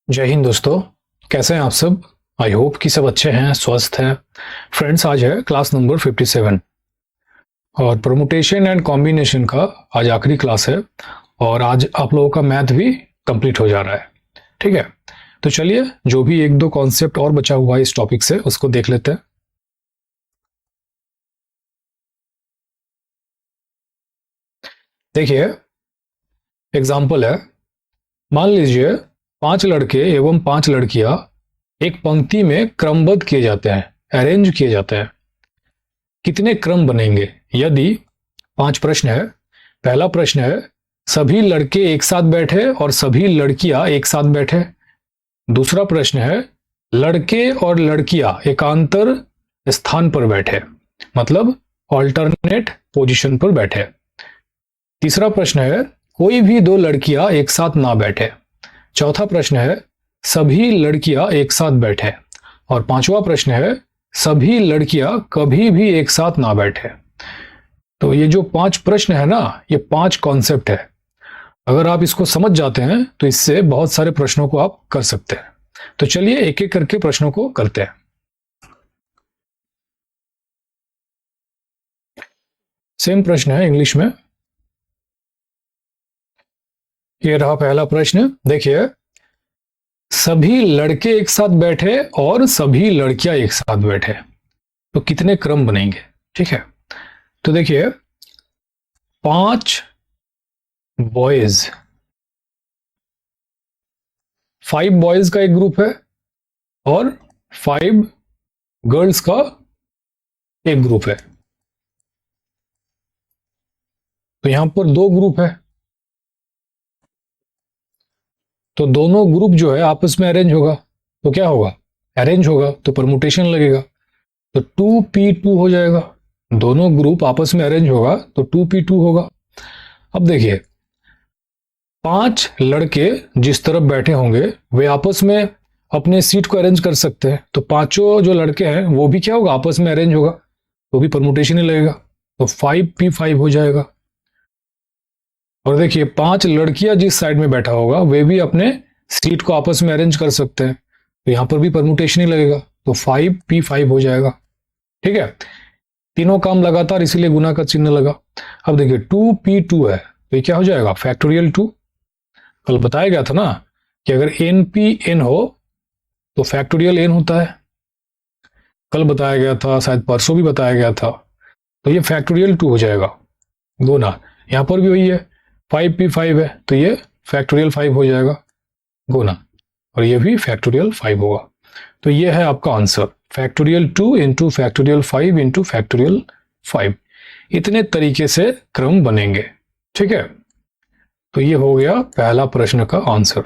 जय हिंद दोस्तों। कैसे हैं आप सब? आई होप कि सब अच्छे हैं, स्वस्थ हैं। फ्रेंड्स, आज है क्लास नंबर 57 और परमुटेशन एंड कॉम्बिनेशन का आज आखिरी क्लास है और आज आप लोगों का मैथ भी कंप्लीट हो जा रहा है। ठीक है, तो चलिए जो भी एक दो कॉन्सेप्ट और बचा हुआ है इस टॉपिक से उसको देख लेते हैं। देखिए, एग्जाम्पल है, मान लीजिए 5 लड़के एवं 5 लड़कियां एक पंक्ति में क्रमबद्ध किए जाते हैं, अरेंज किए जाते हैं। कितने क्रम बनेंगे यदि 5 प्रश्न है। पहला प्रश्न है, सभी लड़के एक साथ बैठे और सभी लड़कियां एक साथ बैठे। दूसरा प्रश्न है, लड़के और लड़कियां एकांतर स्थान पर बैठे, मतलब ऑल्टरनेट पोजीशन पर बैठे। तीसरा प्रश्न है, कोई भी 2 लड़कियां एक साथ ना बैठे। चौथा प्रश्न है, सभी लड़कियां एक साथ बैठे। और पांचवा प्रश्न है, सभी लड़कियां कभी भी एक साथ ना बैठे। तो ये जो 5 प्रश्न है ना, ये 5 कॉन्सेप्ट है। अगर आप इसको समझ जाते हैं तो इससे बहुत सारे प्रश्नों को आप कर सकते हैं। तो चलिए एक एक करके प्रश्नों को करते हैं। सेम प्रश्न है इंग्लिश में। ये रहा पहला प्रश्न। देखिए, सभी लड़के एक साथ बैठे और सभी लड़कियां एक साथ बैठे, तो कितने क्रम बनेंगे? ठीक है, तो देखिए 5 बॉयज, 5 बॉयज का एक ग्रुप है और 5 गर्ल्स का एक ग्रुप है। तो यहां पर 2 ग्रुप है, तो दोनों ग्रुप जो है आपस में अरेंज होगा। तो क्या होगा? अरेंज होगा तो परमुटेशन लगेगा, तो 2p2 हो जाएगा। दोनों ग्रुप आपस में अरेंज होगा तो 2p2 होगा। अब देखिए, 5 लड़के जिस तरफ बैठे होंगे वे आपस में अपने सीट को अरेंज कर सकते हैं, तो पांचों जो लड़के हैं वो भी क्या होगा? आपस में अरेंज होगा, तो भी परमुटेशन ही लगेगा, तो 5p5 हो जाएगा। और देखिए 5 लड़कियां जिस साइड में बैठा होगा वे भी अपने सीट को आपस में अरेंज कर सकते हैं, तो यहां पर भी परमुटेशन ही लगेगा, तो 5p5 हो जाएगा। ठीक है, तीनों काम लगातार, इसीलिए गुना का चिन्ह लगा। अब देखिए 2p2 है, तो ये क्या हो जाएगा? फैक्टोरियल 2। कल बताया गया था ना कि अगर np n हो तो फैक्टोरियल n होता है। कल बताया गया था, शायद परसों भी बताया गया था। तो ये फैक्टोरियल 2 हो जाएगा गुना। यहां पर भी वही है, 5p5 है तो ये फैक्टोरियल 5 हो जाएगा गुना, और ये भी फैक्टोरियल 5 होगा। तो ये है आपका answer, factorial 2 into factorial 5 into factorial 5। इतने तरीके से क्रम बनेंगे। ठीक है, तो ये हो गया पहला प्रश्न का आंसर।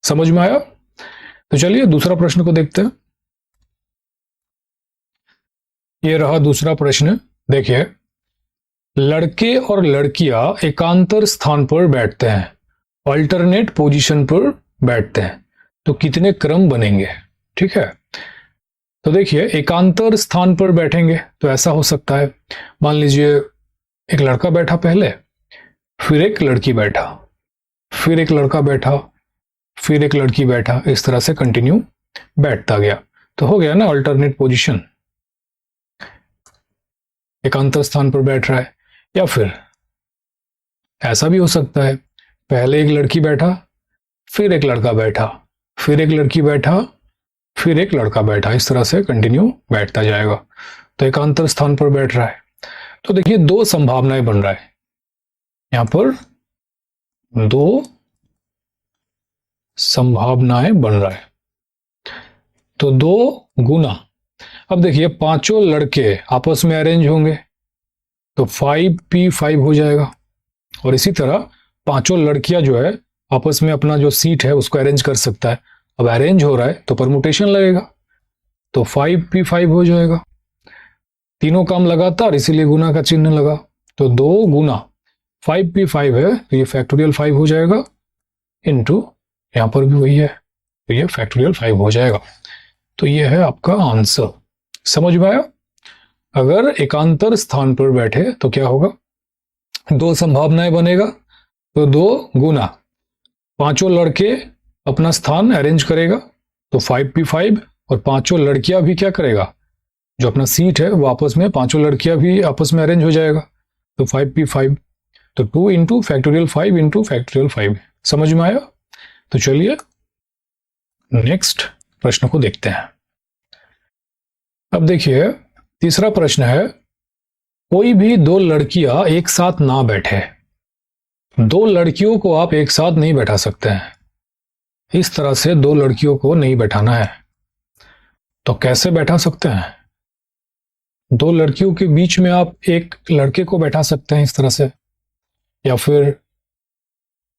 समझ में आया? तो चलिए दूसरा प्रश्न को देखते हैं। ये रहा दूसरा प्रश्न। देखिए, लड़के और लड़कियां एकांतर स्थान पर बैठते हैं, अल्टरनेट पोजीशन पर बैठते हैं, तो कितने क्रम बनेंगे? ठीक है, तो देखिए एकांतर स्थान पर बैठेंगे तो ऐसा हो सकता है, मान लीजिए एक लड़का बैठा पहले, फिर एक लड़की बैठा, फिर एक लड़का बैठा, फिर एक लड़की बैठा, इस तरह से कंटिन्यू बैठता गया, तो हो गया ना अल्टरनेट पोजीशन, एकांतर स्थान पर बैठ रहा है। या फिर ऐसा भी हो सकता है, पहले एक लड़की बैठा, फिर एक लड़का बैठा, फिर एक लड़की बैठा, फिर एक लड़का बैठा, इस तरह से कंटिन्यू बैठता जाएगा, तो एकांतर स्थान पर बैठ रहा है। तो देखिए 2 संभावनाएं बन रहा है, यहां पर 2 संभावनाएं बन रहा है, तो 2 गुना। अब देखिए पांचों लड़के आपस में अरेंज होंगे तो 5p5 हो जाएगा, और इसी तरह पांचों लड़कियां जो है आपस में अपना जो सीट है उसको अरेंज कर सकता है। अब अरेंज हो रहा है तो परमुटेशन लगेगा, तो 5p5 हो जाएगा। तीनों काम लगातार, इसीलिए गुना का चिन्ह लगा, तो 2 गुना 5p5 है तो ये फैक्टोरियल 5 हो जाएगा, इनटू यहां पर भी वही है तो ये फैक्टोरियल 5 हो जाएगा। तो ये है आपका आंसर। समझ में आया? अगर एकांतर स्थान पर बैठे तो क्या होगा? 2 संभावनाएं बनेगा, तो 2 गुना पांचों लड़के अपना स्थान अरेंज करेगा तो 5p5, और पांचों लड़कियां भी क्या करेगा, जो अपना सीट है वो आपस में, पांचों लड़कियां भी आपस में अरेंज हो जाएगा तो 5p5, तो 2 इंटू फैक्टोरियल 5 इंटू फैक्टोरियल 5। समझ में आया? तो चलिए नेक्स्ट प्रश्न को देखते हैं। अब देखिए तीसरा प्रश्न है, कोई भी दो लड़कियां एक साथ ना बैठे। दो लड़कियों को आप एक साथ नहीं बैठा सकते हैं, इस तरह से दो लड़कियों को नहीं बैठाना है। तो कैसे बैठा सकते हैं? दो लड़कियों के बीच में आप एक लड़के को बैठा सकते हैं इस तरह से, या फिर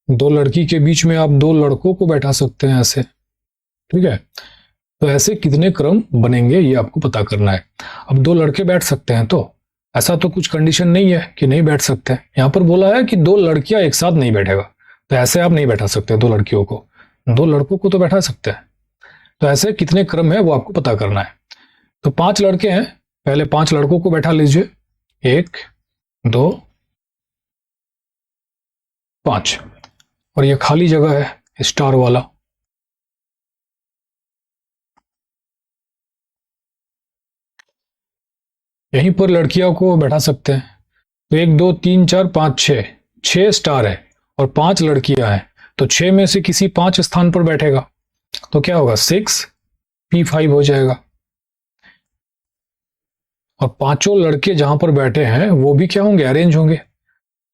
दो लड़की के बीच में आप दो लड़कों को बैठा सकते हैं ऐसे। ठीक है, तो ऐसे कितने क्रम बनेंगे ये आपको पता करना है। अब दो लड़के बैठ सकते हैं, तो ऐसा तो कुछ कंडीशन नहीं है कि नहीं बैठ सकते। यहां पर बोला है कि दो लड़कियां एक साथ नहीं बैठेगा, तो ऐसे आप नहीं बैठा सकते दो लड़कियों को, दो लड़कों को तो बैठा सकते हैं। तो ऐसे कितने क्रम है वो आपको पता करना है। तो 5 लड़के हैं, पहले 5 लड़कों को बैठा लीजिए, 1 2 5, और ये खाली जगह है स्टार वाला। यहीं पर लड़कियों को बैठा सकते हैं। तो 1 2 3 4 5 6 स्टार है और 5 लड़कियां हैं, तो 6 में से किसी 5 स्थान पर बैठेगा, तो क्या होगा 6p5 हो जाएगा। और पांचों लड़के जहां पर बैठे हैं वो भी क्या होंगे, अरेंज होंगे,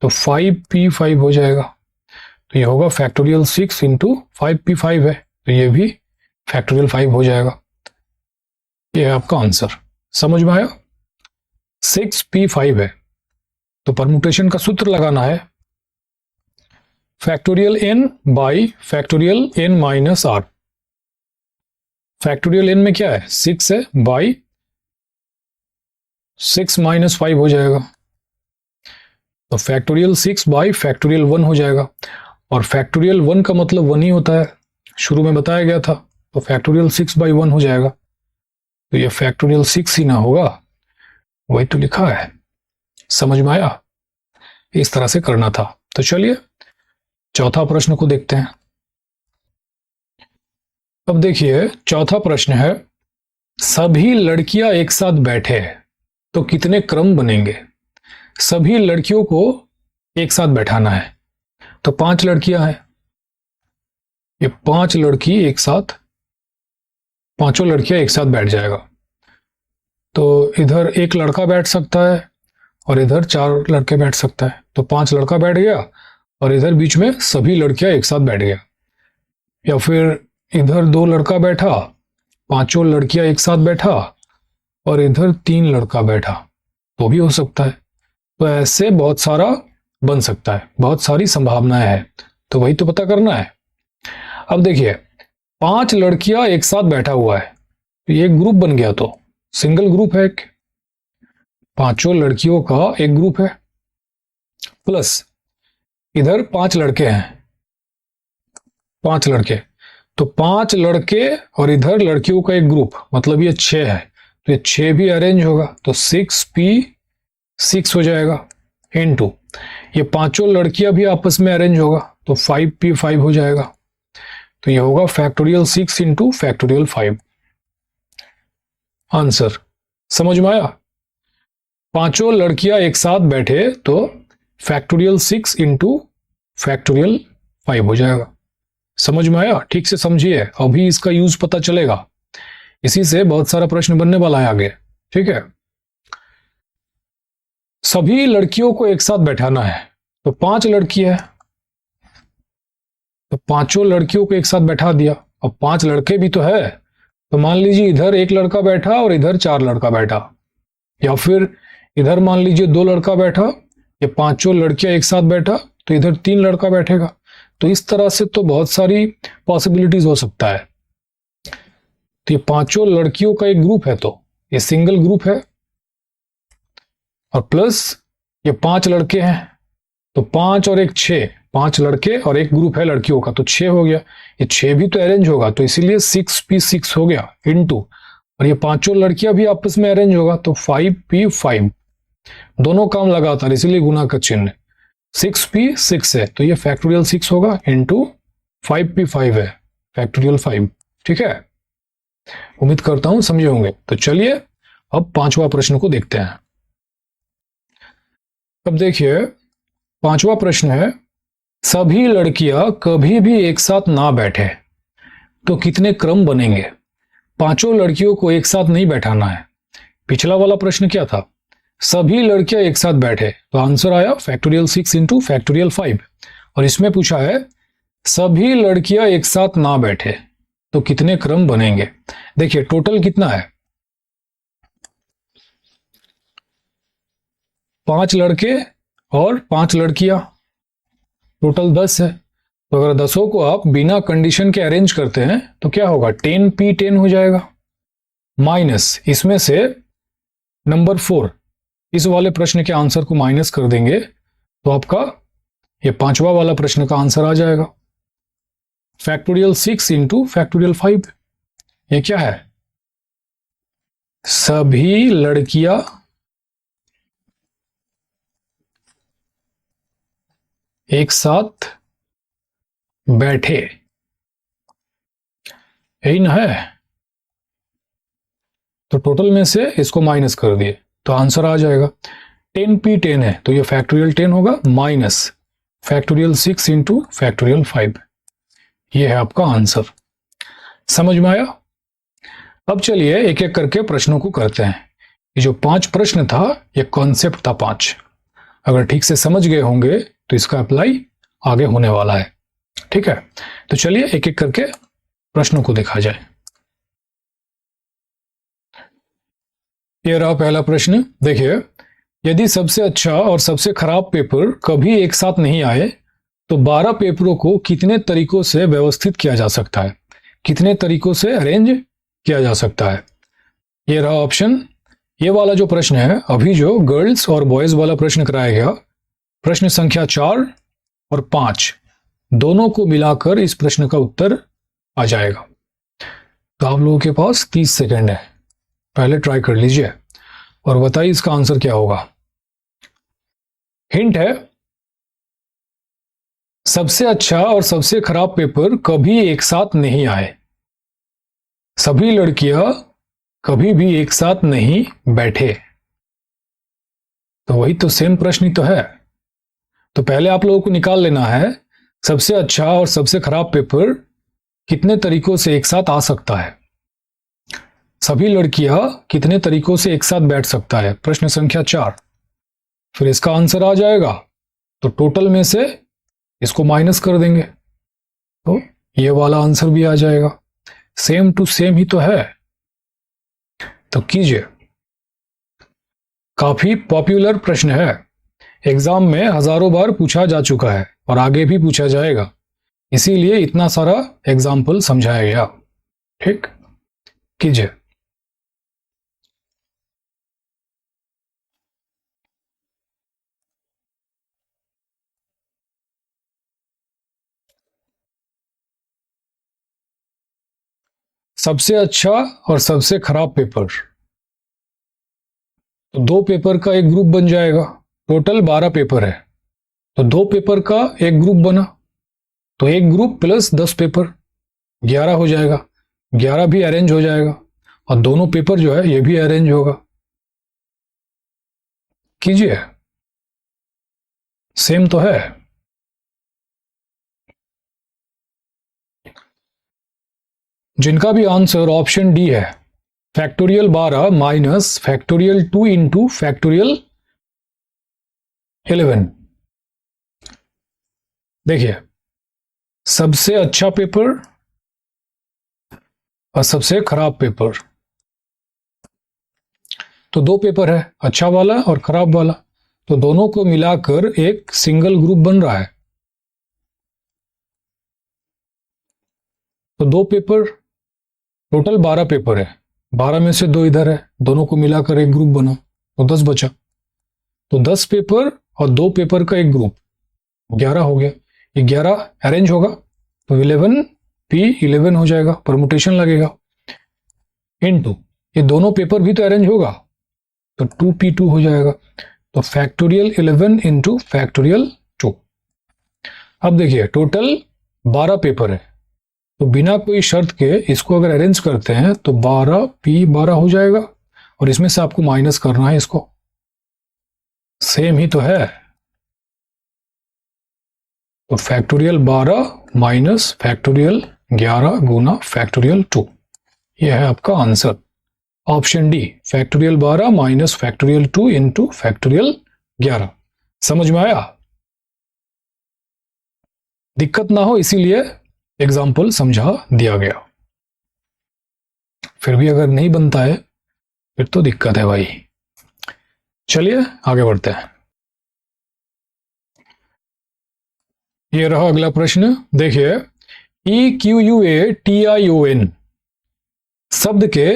तो 5p5 हो जाएगा। तो ये होगा फैक्टोरियल 6 इंटू 5p5 है, तो ये भी फैक्टोरियल 5 हो जाएगा। ये है आपका आंसर। समझ में आया? 6p5 है, तो परमुटेशन का सूत्र लगाना है factorial n by factorial n minus r। Factorial n में क्या है 6 है, बाई 6 माइनस 5 हो जाएगा, तो फैक्टोरियल 6 बाई फैक्टोरियल 1 हो जाएगा। और फैक्टोरियल 1 का मतलब 1 ही होता है, शुरू में बताया गया था, तो फैक्टोरियल 6 बाई 1 हो जाएगा। तो ये फैक्टोरियल 6 ही ना होगा, वही तो लिखा है। समझ में आया? इस तरह से करना था। तो चलिए चौथा प्रश्न को देखते हैं। अब देखिए चौथा प्रश्न है, सभी लड़कियां एक साथ बैठे तो कितने क्रम बनेंगे। सभी लड़कियों को एक साथ बैठाना है, तो 5 लड़कियां हैं, ये 5 लड़की एक साथ, पांचों लड़कियां एक साथ बैठ जाएगा। तो इधर एक लड़का बैठ सकता है और इधर 4 लड़के बैठ सकता है, तो 5 लड़का बैठ गया और इधर बीच में सभी लड़कियां एक साथ बैठ गया। या फिर इधर 2 लड़का बैठा, पांचों लड़कियां एक साथ बैठा, और इधर 3 लड़का बैठा, तो भी हो सकता है। तो ऐसे बहुत सारा बन सकता है, बहुत सारी संभावनाएं हैं, तो वही तो पता करना है। अब देखिए 5 लड़कियां एक साथ बैठा हुआ है, तो ये ग्रुप बन गया, तो सिंगल ग्रुप है एक, पांचों लड़कियों का एक ग्रुप है, प्लस इधर 5 लड़के हैं, 5 लड़के, तो 5 लड़के और इधर लड़कियों का एक ग्रुप, मतलब ये 6 है, तो ये 6 भी अरेंज होगा, तो 6p6 हो जाएगा, इनटू ये पांचों लड़कियां भी आपस में अरेंज होगा, तो 5p5 हो जाएगा। तो ये होगा फैक्टोरियल 6 इंटू फैक्टोरियल 5। आंसर समझ में आया? पांचों लड़कियां एक साथ बैठे तो फैक्टोरियल 6 इंटू फैक्टोरियल 5 हो जाएगा। समझ में आया? ठीक से समझिए, अभी इसका यूज पता चलेगा, इसी से बहुत सारा प्रश्न बनने वाला है आगे। ठीक है, सभी लड़कियों को एक साथ बैठाना है, तो 5 लड़की है, तो पांचों लड़कियों को एक साथ बैठा दिया। अब 5 लड़के भी तो है, तो मान लीजिए इधर 1 लड़का बैठा और इधर 4 लड़का बैठा, या फिर इधर मान लीजिए 2 लड़का बैठा, ये पांचों लड़कियां एक साथ बैठा, तो इधर 3 लड़का बैठेगा। तो इस तरह से तो बहुत सारी पॉसिबिलिटीज हो सकता है। तो ये पांचों लड़कियों का एक ग्रुप है, तो ये सिंगल ग्रुप है, और प्लस ये 5 लड़के हैं, तो 5 और 1 6, 5 लड़के और एक ग्रुप है लड़कियों का, तो 6 हो गया। ये 6 भी तो अरेंज होगा, तो इसीलिए 6p6 हो गया इनटू, और ये पांचों लड़कियां भी आपस में अरेंज होगा, तो 5p5, दोनों काम लगातार, इसीलिए गुना का चिन्ह। 6p6 है, तो ये फैक्टोरियल 6 होगा इनटू 5p5 है, फैक्टोरियल 5। ठीक है, उम्मीद करता हूं समझे होंगे। तो चलिए अब पांचवा प्रश्न को देखते हैं। अब देखिए पांचवा प्रश्न है, सभी लड़कियां कभी भी एक साथ ना बैठे तो कितने क्रम बनेंगे। पांचों लड़कियों को एक साथ नहीं बैठाना है। पिछला वाला प्रश्न क्या था, सभी लड़कियां एक साथ बैठे, तो आंसर आया फैक्टोरियल 6 इंटू फैक्टोरियल 5। और इसमें पूछा है सभी लड़कियां एक साथ ना बैठे तो कितने क्रम बनेंगे। देखिए टोटल कितना है, 5 लड़के और 5 लड़कियां, टोटल 10 है। तो अगर 10 को आप बिना कंडीशन के अरेंज करते हैं तो क्या होगा, 10p10 हो जाएगा, माइनस इसमें से नंबर 4, इस वाले प्रश्न के आंसर को माइनस कर देंगे तो आपका ये पांचवा वाला प्रश्न का आंसर आ जाएगा फैक्टोरियल 6 इंटू फैक्टोरियल 5। ये क्या है, सभी लड़कियां एक साथ बैठे, यही ना है। तो टोटल में से इसको माइनस कर दिए तो आंसर आ जाएगा 10p10 है तो ये फैक्टोरियल 10 होगा, माइनस फैक्टोरियल 6 इंटू फैक्टोरियल 5। ये है आपका आंसर। समझ में आया। अब चलिए एक एक करके प्रश्नों को करते हैं। ये जो 5 प्रश्न था ये कॉन्सेप्ट था 5, अगर ठीक से समझ गए होंगे तो इसका अप्लाई आगे होने वाला है। ठीक है, तो चलिए एक एक करके प्रश्नों को देखा जाए। ये रहा पहला प्रश्न। देखिए, यदि सबसे अच्छा और सबसे खराब पेपर कभी एक साथ नहीं आए तो 12 पेपरों को कितने तरीकों से व्यवस्थित किया जा सकता है, कितने तरीकों से अरेंज किया जा सकता है। ये रहा ऑप्शन। ये वाला जो प्रश्न है, अभी जो गर्ल्स और बॉयज वाला प्रश्न कराया गया, प्रश्न संख्या 4 और 5 दोनों को मिलाकर इस प्रश्न का उत्तर आ जाएगा। तो आप लोगों के पास 30 सेकेंड है, पहले ट्राई कर लीजिए और बताइए इसका आंसर क्या होगा। हिंट है, सबसे अच्छा और सबसे खराब पेपर कभी एक साथ नहीं आए, सभी लड़कियां कभी भी एक साथ नहीं बैठे। तो वही तो सेम प्रश्न ही तो है। तो पहले आप लोगों को निकाल लेना है सबसे अच्छा और सबसे खराब पेपर कितने तरीकों से एक साथ आ सकता है, सभी लड़कियां कितने तरीकों से एक साथ बैठ सकता है, प्रश्न संख्या 4। फिर इसका आंसर आ जाएगा तो टोटल में से इसको माइनस कर देंगे तो ये वाला आंसर भी आ जाएगा। सेम टू सेम ही तो है। तो कीजिए, काफी पॉपुलर प्रश्न है, एग्जाम में हजारों बार पूछा जा चुका है और आगे भी पूछा जाएगा, इसीलिए इतना सारा एग्जाम्पल समझाया गया। ठीक, कीजिए। सबसे अच्छा और सबसे खराब पेपर, तो 2 पेपर का एक ग्रुप बन जाएगा। टोटल 12 पेपर है तो 2 पेपर का एक ग्रुप बना तो एक ग्रुप प्लस 10 पेपर 11 हो जाएगा, 11 भी अरेंज हो जाएगा और दोनों पेपर जो है ये भी अरेंज होगा। कीजिए, सेम तो है। जिनका भी आंसर ऑप्शन डी है, factorial 12 minus factorial 2 into factorial 11। देखिए, सबसे अच्छा पेपर और सबसे खराब पेपर, तो 2 पेपर है, अच्छा वाला और खराब वाला, तो दोनों को मिलाकर एक सिंगल ग्रुप बन रहा है। तो 2 पेपर, टोटल 12 पेपर है, 12 में से 2 इधर है, दोनों को मिलाकर एक ग्रुप बना तो 10 बचा। तो 10 पेपर और 2 पेपर का एक ग्रुप 11 हो गया। ये 11 अरेंज होगा तो 11p11 हो जाएगा, परमुटेशन लगेगा, इनटू ये दोनों पेपर भी तो अरेंज होगा तो 2p2 हो जाएगा। तो फैक्टोरियल 11 इंटू फैक्टोरियल 2। अब देखिए टोटल 12 पेपर है तो बिना कोई शर्त के इसको अगर अरेंज करते हैं तो 12p12 हो जाएगा, और इसमें से आपको माइनस करना है इसको, सेम ही तो है। तो फैक्टोरियल 12 माइनस फैक्टोरियल 11 गुना फैक्टोरियल 2, यह है आपका answer option D, factorial 12 minus factorial 2 into factorial 11। समझ में आया? दिक्कत ना हो इसीलिए एग्जाम्पल समझा दिया गया। फिर भी अगर नहीं बनता है फिर तो दिक्कत है भाई। चलिए आगे बढ़ते हैं। ये रहा अगला प्रश्न, देखिए EQUATION शब्द के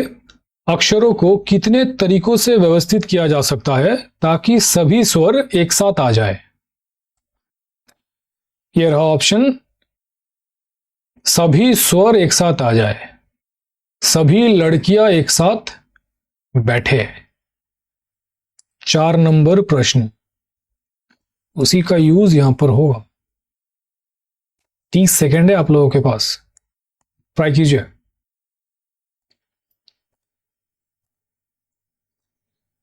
अक्षरों को कितने तरीकों से व्यवस्थित किया जा सकता है ताकि सभी स्वर एक साथ आ जाए? यह रहा ऑप्शन, सभी स्वर एक साथ आ जाए, सभी लड़कियां एक साथ बैठे। 4 नंबर प्रश्न, उसी का यूज यहां पर होगा। 30 सेकेंड है आप लोगों के पास, ट्राई कीजिए।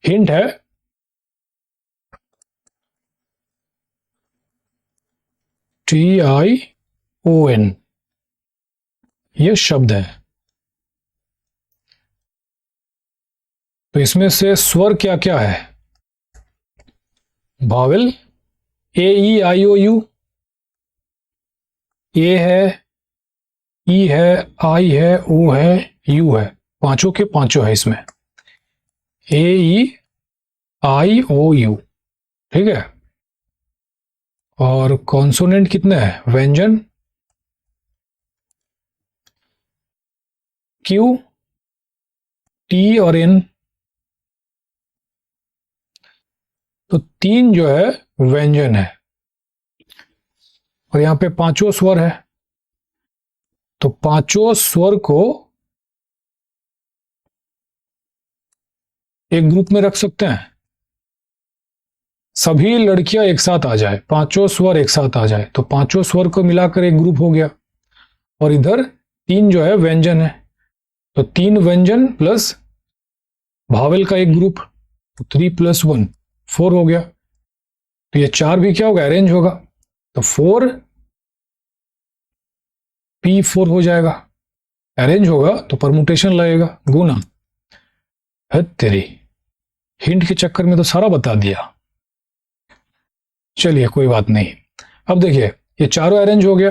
हिंट है TION, यह शब्द है। तो इसमें से स्वर क्या क्या है? भावेल AEIOU, ए है, ई है, आई है, ओ है, यू है, पांचों के पांचों है इसमें, AEIOU, ठीक है। और कॉन्सोनेंट कितने हैं? व्यंजन Q, T और N, तो 3 जो है व्यंजन है, और यहां पे पांचों स्वर है। तो पांचों स्वर को एक ग्रुप में रख सकते हैं, सभी लड़कियां एक साथ आ जाए, पांचों स्वर एक साथ आ जाए, तो पांचों स्वर को मिलाकर एक ग्रुप हो गया। और इधर 3 जो है व्यंजन है, तो 3 व्यंजन प्लस भावेल का एक ग्रुप, 3 + 1 4 हो गया। तो ये 4 भी क्या होगा? अरेंज होगा, तो 4p4 हो जाएगा। अरेंज होगा तो परमुटेशन लगेगा, गुना है तेरी। हिंट के चक्कर में तो सारा बता दिया। चलिए कोई बात नहीं। अब देखिए ये चारों अरेंज हो गया,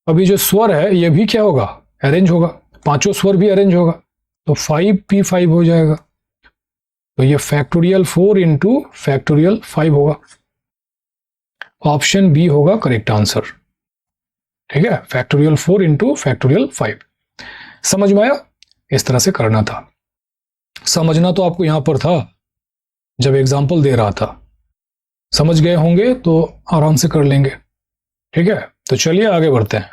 अभी जो स्वर है ये भी क्या होगा? अरेंज होगा, पांचों स्वर भी अरेंज होगा, तो 5p5 हो जाएगा। तो ये फैक्टोरियल 4 इंटू फैक्टोरियल 5 होगा। ऑप्शन बी होगा करेक्ट आंसर, ठीक है, फैक्टोरियल 4 इंटू फैक्टोरियल 5। समझ में आया? इस तरह से करना था। समझना तो आपको यहां पर था जब एग्जाम्पल दे रहा था, समझ गए होंगे तो आराम से कर लेंगे, ठीक है। तो चलिए आगे बढ़ते हैं।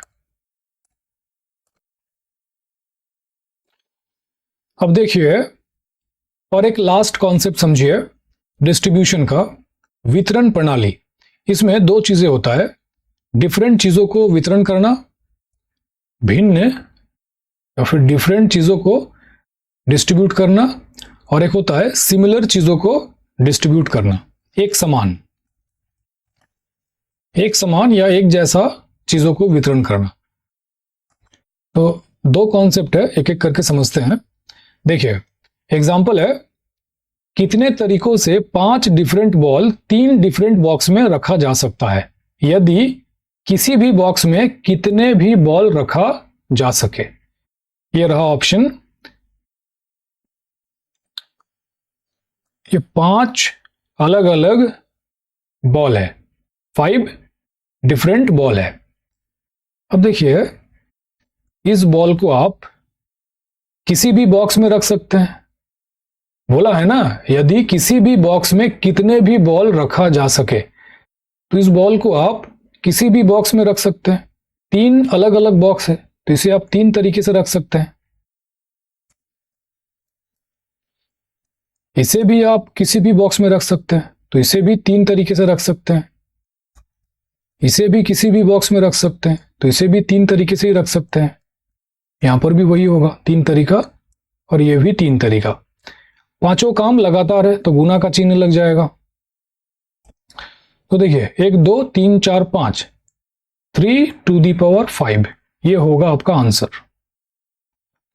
अब देखिए, और एक लास्ट कॉन्सेप्ट समझिए डिस्ट्रीब्यूशन का, वितरण प्रणाली। इसमें 2 चीजें होता है, डिफरेंट चीजों को वितरण करना, भिन्न या फिर डिफरेंट चीजों को डिस्ट्रीब्यूट करना, और एक होता है सिमिलर चीजों को डिस्ट्रीब्यूट करना, एक समान या एक जैसा चीजों को वितरण करना। तो 2 कॉन्सेप्ट है, एक एक करके समझते हैं। देखिए एग्जाम्पल है, कितने तरीकों से 5 डिफरेंट बॉल 3 डिफरेंट बॉक्स में रखा जा सकता है यदि किसी भी बॉक्स में कितने भी बॉल रखा जा सके? ये रहा ऑप्शन, ये 5 अलग अलग बॉल है, 5 डिफरेंट बॉल है। अब देखिए इस बॉल को आप किसी भी बॉक्स में रख सकते हैं, बोला है ना, यदि किसी भी बॉक्स में कितने भी बॉल रखा जा सके, तो इस बॉल को आप किसी भी बॉक्स में रख सकते हैं। 3 अलग अलग बॉक्स है तो इसे आप 3 तरीके से रख सकते हैं। इसे भी आप किसी भी बॉक्स में रख सकते हैं, तो इसे भी 3 तरीके से रख सकते हैं। इसे भी किसी भी बॉक्स में रख सकते हैं, तो इसे भी 3 तरीके से ही रख सकते हैं। यहां पर भी वही होगा, 3 तरीका, और ये भी 3 तरीका। पांचों काम लगातार है तो गुना का चिन्ह लग जाएगा। तो देखिए 1 2 3 4 5, 3 टू दी पावर 5, ये होगा आपका आंसर,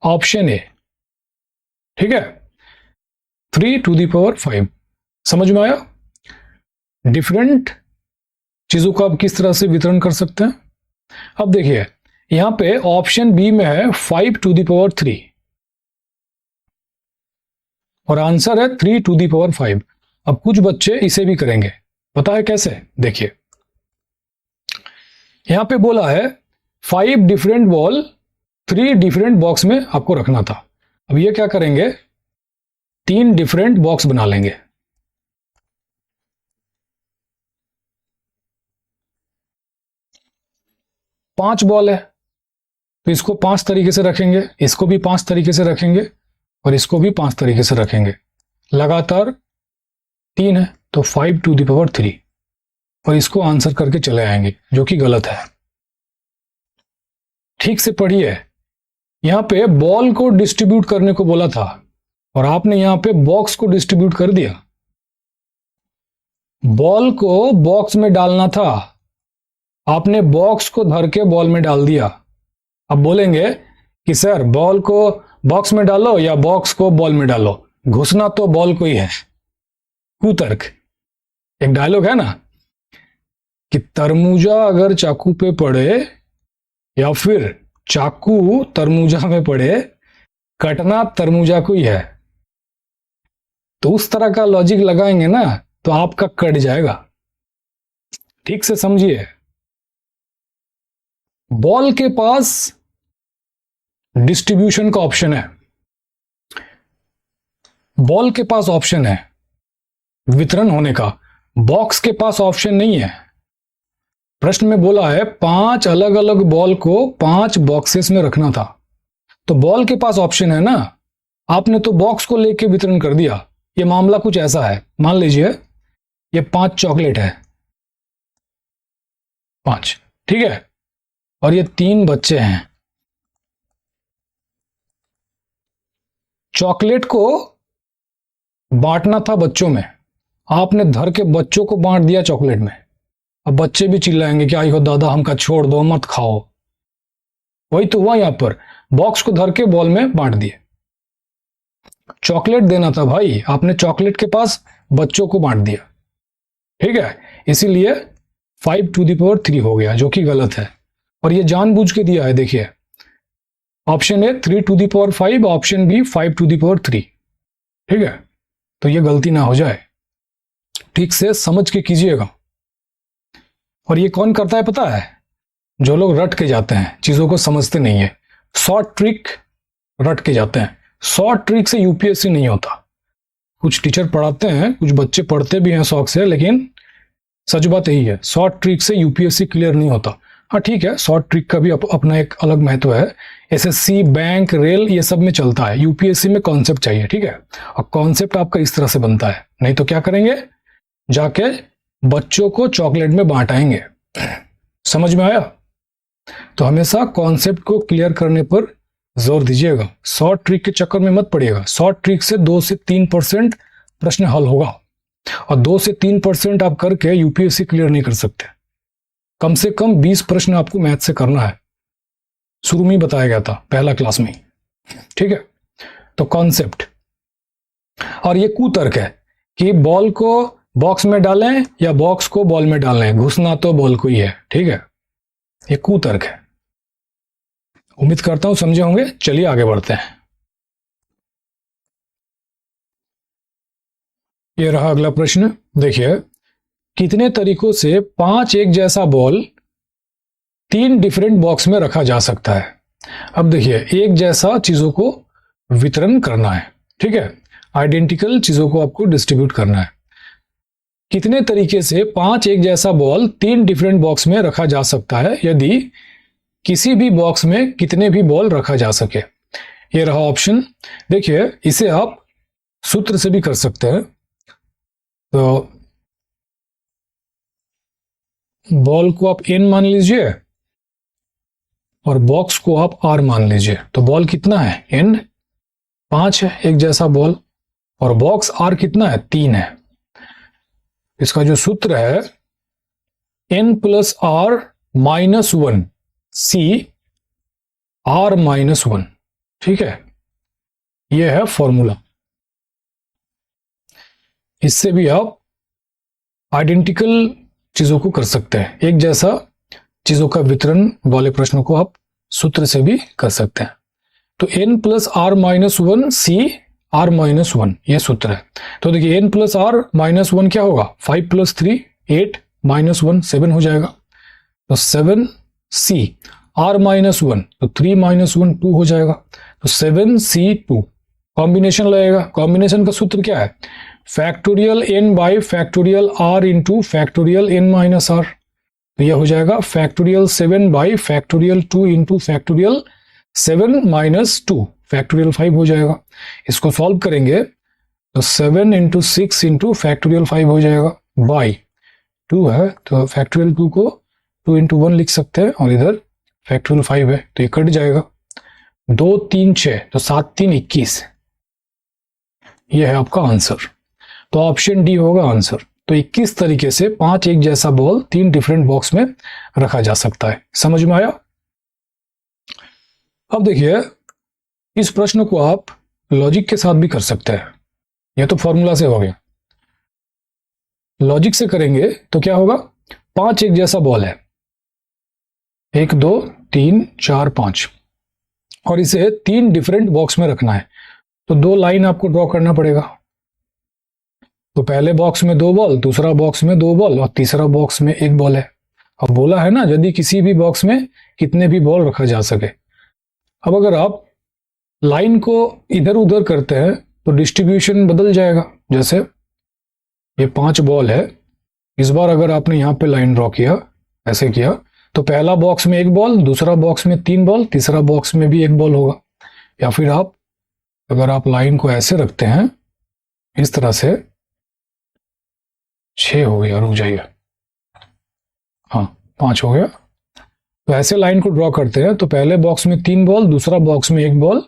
ऑप्शन ए। ठीक है, 3 टू दी पावर 5। समझ में आया? डिफरेंट चीजों को आप किस तरह से वितरण कर सकते हैं। अब देखिए यहां पे ऑप्शन बी में है 5 टू दी पावर 3 और आंसर है 3 टू दी पावर 5। अब कुछ बच्चे इसे भी करेंगे, पता है कैसे? देखिए यहां पे बोला है 5 डिफरेंट बॉल 3 डिफरेंट बॉक्स में आपको रखना था। अब ये क्या करेंगे, 3 डिफरेंट बॉक्स बना लेंगे। पांच बॉल है तो इसको 5 तरीके से रखेंगे, इसको भी 5 तरीके से रखेंगे, और इसको भी 5 तरीके से रखेंगे। लगातार 3 है तो 5 टू दी पावर 3, और इसको आंसर करके चले आएंगे, जो कि गलत है। ठीक से पढ़िए, यहां पे बॉल को डिस्ट्रीब्यूट करने को बोला था और आपने यहां पे बॉक्स को डिस्ट्रीब्यूट कर दिया। बॉल को बॉक्स में डालना था, आपने बॉक्स को धर के बॉल में डाल दिया। अब बोलेंगे कि सर बॉल को बॉक्स में डालो या बॉक्स को बॉल में डालो, घुसना तो बॉल को ही है। कुतर्क। एक डायलॉग है ना कि तरमुजा अगर चाकू पे पड़े या फिर चाकू तरमुजा में पड़े, कटना तरमुजा को ही है। तो उस तरह का लॉजिक लगाएंगे ना तो आपका कट जाएगा। ठीक से समझिए, बॉल के पास डिस्ट्रीब्यूशन का ऑप्शन है, बॉल के पास ऑप्शन है वितरण होने का, बॉक्स के पास ऑप्शन नहीं है। प्रश्न में बोला है 5 अलग अलग बॉल को 5 बॉक्सेस में रखना था, तो बॉल के पास ऑप्शन है ना, आपने तो बॉक्स को लेके वितरण कर दिया। ये मामला कुछ ऐसा है, मान लीजिए ये 5 चॉकलेट है, 5, ठीक है, और ये 3 बच्चे हैं। चॉकलेट को बांटना था बच्चों में, आपने धर के बच्चों को बांट दिया चॉकलेट में। अब बच्चे भी चिल्लाएंगे कि आई हो दादा हमका छोड़ दो, मत खाओ। वही तो हुआ, यहां पर बॉक्स को धर के बॉल में बांट दिए। चॉकलेट देना था भाई, आपने चॉकलेट के पास बच्चों को बांट दिया। ठीक है, इसीलिए 5 टू दी पावर 3 हो गया, जो कि गलत है, और ये जानबूझ के दिया है। देखिए option A 3 to the power 5, option B 5 to the power 3। ठीक है, तो ये गलती ना हो जाए, ठीक से समझ के कीजिएगा। और ये कौन करता है पता है? जो लोग रट के जाते हैं, चीजों को समझते नहीं है, शॉर्ट ट्रिक रट के जाते हैं। शॉर्ट ट्रिक से यूपीएससी नहीं होता। कुछ टीचर पढ़ाते हैं, कुछ बच्चे पढ़ते भी हैं शौक से, लेकिन सच बात यही है, शॉर्ट ट्रिक से यूपीएससी क्लियर नहीं होता। हाँ ठीक है, शॉर्ट ट्रिक का भी अपना एक अलग महत्व है। एसएससी, बैंक, रेल, ये सब में चलता है। यूपीएससी में कॉन्सेप्ट चाहिए, ठीक है, और कॉन्सेप्ट आपका इस तरह से बनता है। नहीं तो क्या करेंगे, जाके बच्चों को चॉकलेट में बांट आएंगे। समझ में आया? तो हमेशा कॉन्सेप्ट को क्लियर करने पर जोर दीजिएगा, शॉर्ट ट्रिक के चक्कर में मत पड़िएगा। शॉर्ट ट्रिक से 2 से 3% प्रश्न हल होगा, और 2 से 3% आप करके यूपीएससी क्लियर नहीं कर सकते। कम से कम 20 प्रश्न आपको मैथ से करना है, शुरू में ही बताया गया था, पहला क्लास में। ठीक है, तो कॉन्सेप्ट। और ये कुतर्क है कि बॉल को बॉक्स में डालें या बॉक्स को बॉल में डालें, घुसना तो बॉल को ही है। ठीक है, ये कुतर्क है। उम्मीद करता हूं समझे होंगे। चलिए आगे बढ़ते हैं। ये रहा अगला प्रश्न। देखिए, कितने तरीकों से 5 एक जैसा बॉल 3 डिफरेंट बॉक्स में रखा जा सकता है? अब देखिए, एक जैसा चीजों को वितरण करना है, ठीक है, आइडेंटिकल चीजों को आपको डिस्ट्रीब्यूट करना है। कितने तरीके से 5 एक जैसा बॉल 3 डिफरेंट बॉक्स में रखा जा सकता है, यदि किसी भी बॉक्स में कितने भी बॉल रखा जा सके? ये रहा ऑप्शन। देखिए, इसे आप सूत्र से भी कर सकते हैं। तो बॉल को आप n मान लीजिए, और बॉक्स को आप R मान लीजिए। तो बॉल कितना है, N 5 है एक जैसा बॉल, और बॉक्स R कितना है, 3 है। इसका जो सूत्र है N plus R minus 1 C R minus 1, ठीक है, यह है फॉर्मूला। इससे भी आप आइडेंटिकल चीजों को कर सकते हैं, एक जैसा चीजों का वितरण वाले प्रश्नों को आप सूत्र से भी कर सकते हैं। तो N plus R minus 1 C R minus 1 यह सूत्र है। तो देखिए N प्लस R माइनस 1 क्या होगा, 5 प्लस 3 8 माइनस 1 7 हो जाएगा। तो 7 C R माइनस 1, तो 3 माइनस 1 2 हो जाएगा। तो 7 C 2 कॉम्बिनेशन लगेगा। कॉम्बिनेशन का सूत्र क्या है, factorial n by factorial r into factorial n minus r। तो यह हो जाएगा factorial 7 by factorial 2 into factorial 7 minus 2 factorial 5 हो जाएगा। इसको सॉल्व करेंगे तो 7 इंटू 6 इंटू फैक्टोरियल 5 हो जाएगा, बाई 2 है तो फैक्टोरियल 2 को 2 इंटू 1 लिख सकते हैं, और इधर फैक्टोरियल 5 है तो ये कट जाएगा। 2 3 6 तो 7 3 21, यह है आपका आंसर। तो ऑप्शन डी होगा आंसर। तो 21 तरीके से 5 एक जैसा बॉल 3 डिफरेंट बॉक्स में रखा जा सकता है। समझ में आया? अब देखिए इस प्रश्न को आप लॉजिक के साथ भी कर सकते हैं। यह तो फॉर्मूला से हो गया, लॉजिक से करेंगे तो क्या होगा, 5 एक जैसा बॉल है, 1 2 3 4 5, और इसे 3 डिफरेंट बॉक्स में रखना है। तो 2 लाइन आपको ड्रॉ करना पड़ेगा। तो पहले बॉक्स में 2 बॉल, दूसरा बॉक्स में 2 बॉल, और तीसरा बॉक्स में 1 बॉल है। अब बोला है ना यदि किसी भी बॉक्स में कितने भी बॉल रखा जा सके। अब अगर आप लाइन को इधर उधर करते हैं तो डिस्ट्रीब्यूशन बदल जाएगा। जैसे ये 5 बॉल है, इस बार अगर आपने यहाँ पे लाइन ड्रॉ किया, ऐसे किया, तो पहला बॉक्स में 1 बॉल, दूसरा बॉक्स में 3 बॉल, तीसरा बॉक्स में भी 1 बॉल होगा। या फिर आप अगर आप लाइन को ऐसे रखते हैं इस तरह से, 6 हो गया, रुक जाइए, हाँ 5 हो गया। तो ऐसे लाइन को ड्रॉ करते हैं तो पहले बॉक्स में 3 बॉल, दूसरा बॉक्स में 1 बॉल,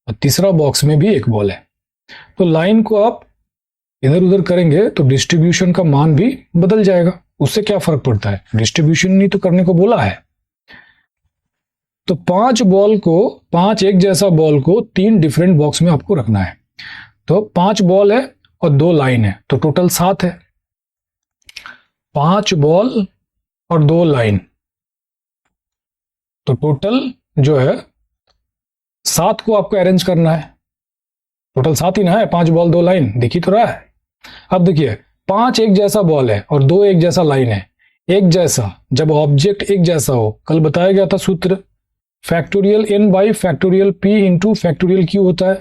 और तीसरा बॉक्स में भी 1 बॉल है। तो लाइन को आप इधर उधर करेंगे तो डिस्ट्रीब्यूशन का मान भी बदल जाएगा। उससे क्या फर्क पड़ता है, डिस्ट्रीब्यूशन नहीं तो करने को बोला है। तो 5 बॉल को, 5 एक जैसा बॉल को 3 डिफरेंट बॉक्स में आपको रखना है। तो 5 बॉल है और 2 लाइन है, तो टोटल 7 है। 5 बॉल और 2 लाइन, तो टोटल जो है 7 को आपको अरेंज करना है। टोटल 7 ही ना है, 5 बॉल 2 लाइन, दिख ही तो रहा है। अब देखिए 5 एक जैसा बॉल है और 2 एक जैसा लाइन है। एक जैसा जब ऑब्जेक्ट एक जैसा हो, कल बताया गया था सूत्र, factorial n by factorial p into factorial q होता है।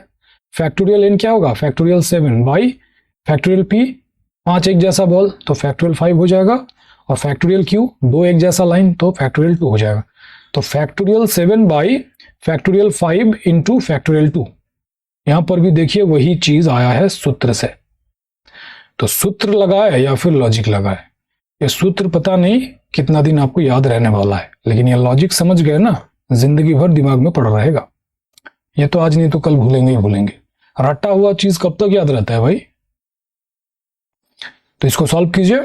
फैक्टोरियल n क्या होगा, फैक्टोरियल 7 बाई फैक्टोरियल p, 5 एक जैसा बॉल तो फैक्टोरियल 5 हो जाएगा, और फैक्टोरियल q 2 एक जैसा लाइन तो फैक्टोरियल 2 हो जाएगा। तो factorial 7 by factorial 5 into factorial 2, यहां पर भी देखिए वही चीज आया है सूत्र से। तो सूत्र लगा है या फिर लॉजिक लगा है, ये सूत्र पता नहीं कितना दिन आपको याद रहने वाला है, लेकिन ये लॉजिक समझ गए ना, जिंदगी भर दिमाग में पड़ा रहेगा। ये तो आज नहीं तो कल भूलेंगे ही भूलेंगे। रटा हुआ चीज कब तक याद रहता है भाई। तो इसको सॉल्व कीजिए।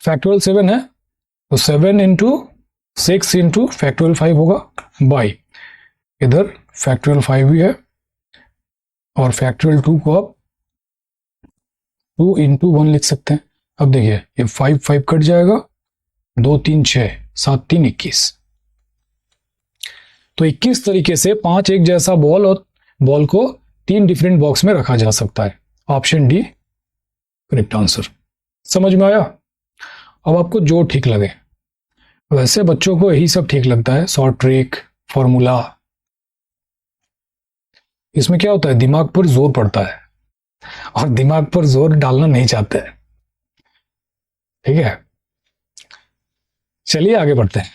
फैक्टोरियल 7 है तो 7 इंटू 6 इंटू फैक्टोरियल 5 होगा, बाई इधर फैक्टोरियल 5 भी है, और फैक्टोरियल 2 को आप 2 इंटू 1 लिख सकते हैं। अब देखिए ये 5 5 कट जाएगा, 2 3 6 7 3 21। तो 21 तरीके से 5 एक जैसा बॉल और बॉल को 3 डिफरेंट बॉक्स में रखा जा सकता है। Option D correct answer. समझ में आया? अब आपको जो ठीक लगे, वैसे बच्चों को यही सब ठीक लगता है, शॉर्ट ट्रिक, फॉर्मूला। इसमें क्या होता है, दिमाग पर जोर पड़ता है, और दिमाग पर जोर डालना नहीं चाहते हैं। ठीक है, चलिए आगे बढ़ते हैं।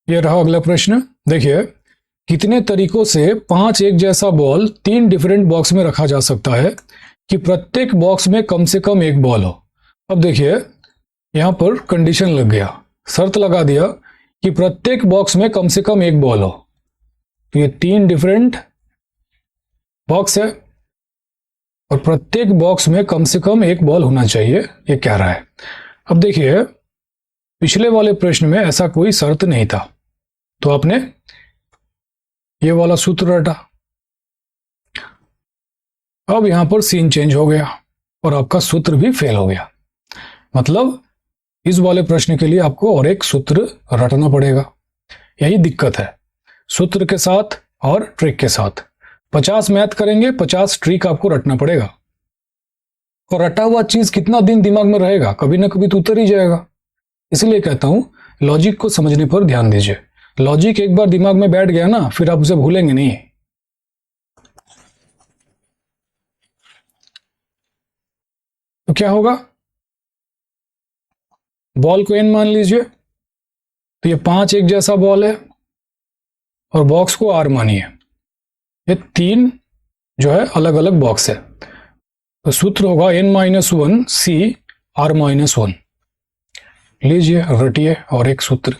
ये रहा अगला प्रश्न। देखिए कितने तरीकों से 5 एक जैसा बॉल 3 डिफरेंट बॉक्स में रखा जा सकता है कि प्रत्येक बॉक्स में कम से कम 1 बॉल हो। अब देखिए यहां पर कंडीशन लग गया, शर्त लगा दिया कि प्रत्येक बॉक्स में कम से कम एक बॉल हो। तो ये 3 डिफरेंट बॉक्स है और प्रत्येक बॉक्स में कम से कम एक बॉल होना चाहिए, ये कह रहा है। अब देखिए पिछले वाले प्रश्न में ऐसा कोई शर्त नहीं था, तो आपने ये वाला सूत्र रटा। अब यहां पर सीन चेंज हो गया और आपका सूत्र भी फेल हो गया। मतलब इस वाले प्रश्न के लिए आपको और एक सूत्र रटना पड़ेगा। यही दिक्कत है सूत्र के साथ और ट्रिक के साथ। 50 मैथ करेंगे, 50 ट्रिक आपको रटना पड़ेगा। और रटा हुआ चीज कितना दिन दिमाग में रहेगा, कभी ना कभी तो उतर ही जाएगा। इसलिए कहता हूं लॉजिक को समझने पर ध्यान दीजिए। लॉजिक एक बार दिमाग में बैठ गया ना, फिर आप उसे भूलेंगे नहीं। तो क्या होगा, बॉल को n मान लीजिए, तो ये 5 एक जैसा बॉल है और बॉक्स को r मानिए। ये 3 जो है अलग अलग बॉक्स है। तो सूत्र होगा n-1 c r-1। लीजिए रटिए और एक सूत्र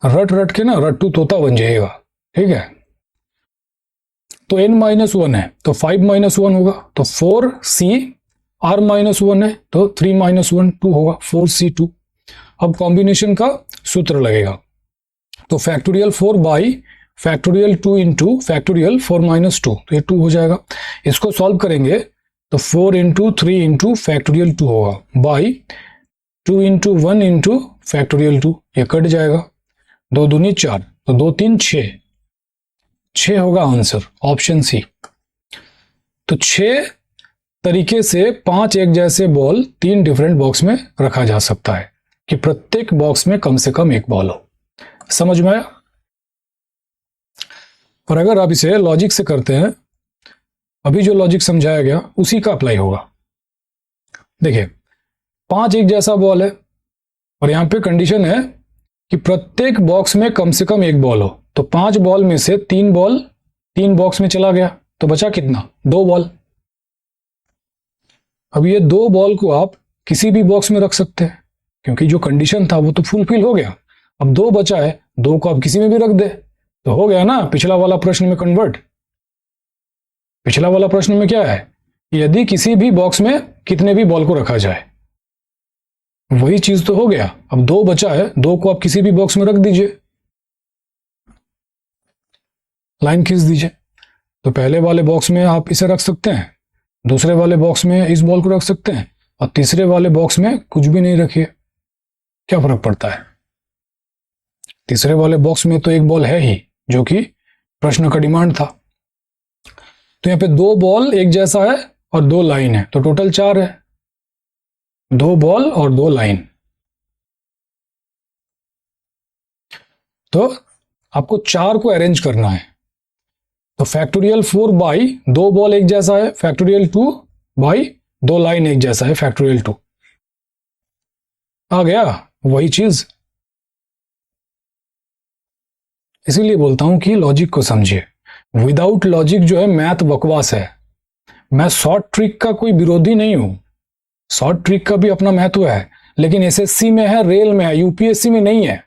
रट रट के ना रट्टू तोता बन जाएगा। ठीक है, तो n-1 है तो 5-1 होगा, तो 4c r-1 है तो 3-1 2 होगा, 4c2। अब कॉम्बिनेशन का सूत्र लगेगा, तो factorial 4 by factorial 2 into factorial 4-2, तो ये 2 हो जाएगा। इसको सॉल्व करेंगे तो 4 इंटू 3 इंटू फैक्टोरियल 2 होगा, बाई 2 इंटू 1 इंटू फैक्टोरियल 2, ये कट जाएगा। 2 दूनी 4, तो 2 3 6 होगा आंसर, ऑप्शन सी। तो 6 तरीके से 5 एक जैसे बॉल 3 डिफरेंट बॉक्स में रखा जा सकता है कि प्रत्येक बॉक्स में कम से कम एक बॉल हो। समझ में आया? और अगर आप इसे लॉजिक से करते हैं, अभी जो लॉजिक समझाया गया उसी का अप्लाई होगा। देखिए 5 एक जैसा बॉल है और यहां पे कंडीशन है कि प्रत्येक बॉक्स में कम से कम एक बॉल हो। तो 5 बॉल में से 3 बॉल 3 बॉक्स में चला गया, तो बचा कितना, 2 बॉल। अब ये 2 बॉल को आप किसी भी बॉक्स में रख सकते हैं क्योंकि जो कंडीशन था वो तो फुलफिल हो गया। अब 2 बचा है, 2 को आप किसी में भी रख दे तो हो गया ना पिछला वाला प्रश्न में कन्वर्ट। पिछला वाला प्रश्न में क्या है, यदि किसी भी बॉक्स में कितने भी बॉल को रखा जाए, वही चीज तो हो गया। अब 2 बचा है, 2 को आप किसी भी बॉक्स में रख दीजिए, लाइन खींच दीजिए। तो पहले वाले बॉक्स में आप इसे रख सकते हैं, दूसरे वाले बॉक्स में इस बॉल को रख सकते हैं और तीसरे वाले बॉक्स में कुछ भी नहीं रखिए। क्या फर्क पड़ता है, तीसरे वाले बॉक्स में तो एक बॉल है ही जो कि प्रश्न का डिमांड था। तो यहां पे 2 बॉल एक जैसा है और 2 लाइन है, तो टोटल 4 है। 2 बॉल और 2 लाइन। तो आपको 4 को अरेंज करना है। तो फैक्टोरियल 4 बाई 2 बॉल एक जैसा है, फैक्टोरियल 2 बाई 2 लाइन एक जैसा है, फैक्टोरियल 2। आ गया वही चीज। इसीलिए बोलता हूं कि लॉजिक को समझिए। विदाउट लॉजिक जो है मैथ बकवास है। मैं शॉर्ट ट्रिक का कोई विरोधी नहीं हूं, शॉर्ट ट्रिक का भी अपना महत्व है, लेकिन एसएससी में है, रेल में है, यूपीएससी में नहीं है।